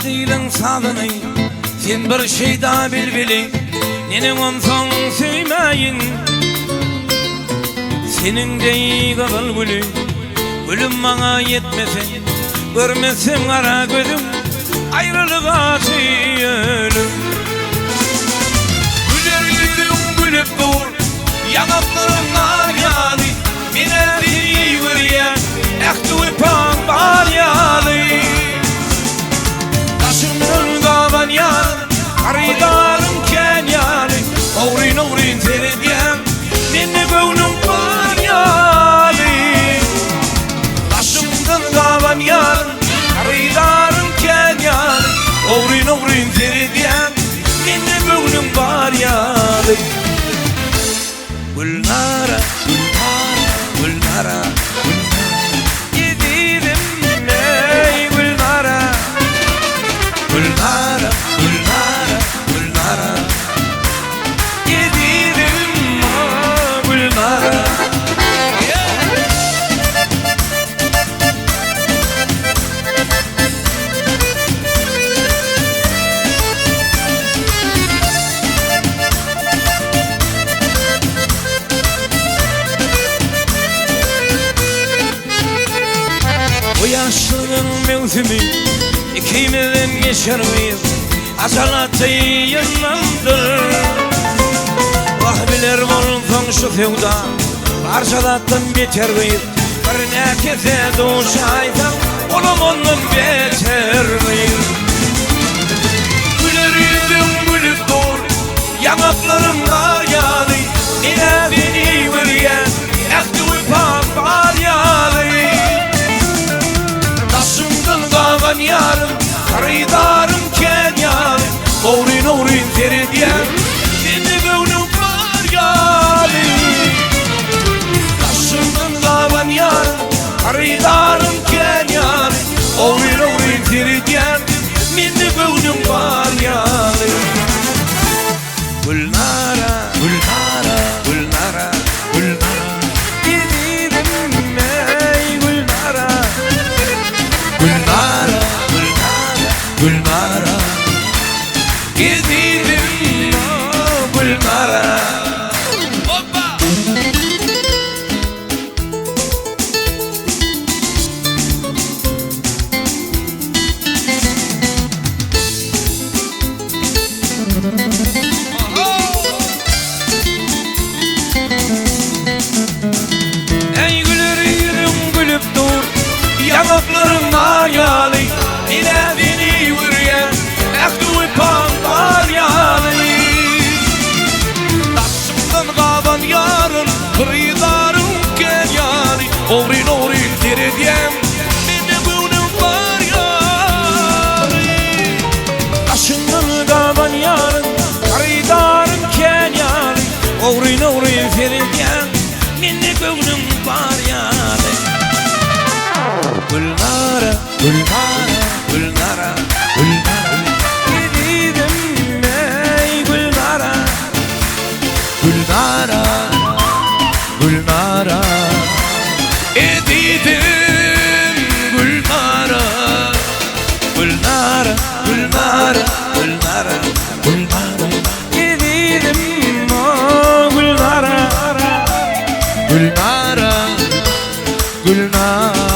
dilen sağlını sen bir şey daha bilbili nenin onsan söymeyin senin dey kızıl gülü gülüm bana yetmesin görmesin ara gözüm ayrılığa sıyölüm güler yüzüm gülüp dur yanaklarına yağlı mine diyor ektuğu pan var yağlı taşımın kavan yağlı karidarım ken yağlı Uğrin uğrin seridiyem minni gönlüm var yağlı taşımın kavan yağlı karidarım ken yağlı Uğrin uğrin seridiyem minni gönlüm var yağlı Gülnara, Gülnara, Gülnara gidelim ey Gülnara Gülnara, Gülnara, Gülnara gidelim o Gülnara Bu yaşlının mevsimi ikimizden geçer miyiz? Asalatı yanmandır Vah bilir olsan şu sevda parçalattan beter miyiz? Bir nekese duşaysam oğlum ondan beter miyiz? Güler yüzüm gülüp dur yanaklarım var yağlı yine beni vuryen ektuğu pan var yağlı Kavan yarım, karidarım ken yarım Uğrin uğrin seridiyem, minni gönlüm var yâli Taşımdan kavan yarım, karidarım ken yarım Uğrin uğrin seridiyem, minni gönlüm var yâli Gülnara, Gülnara, Gülnara, Gülnara gidelim ey Gülnara Gülnara, Gülnara gidelim o Gülnara Hoppa! Ey güler yüzüm gülüp dur yanaklarına yağlı yine beni vuryen ektuğu pan var yağlı taşımdan kavan yarın kırıdarım ken yağlı Uğrin uğrin seridiyem minni gönlüm var yağlı taşımdan kavan yarın kırıdarım ken yağlı Uğrin uğrin seridiyem minni gönlüm var yağlı Gülnara, Gülnara, Gülnara, Gülnara gidelim ey Gülnara Gülnara, Gülnara gidelim Gülnara Gülnara, Gülnara, Gülnara, Gülnara gidelim o Gülnara Gülnara, Gülnara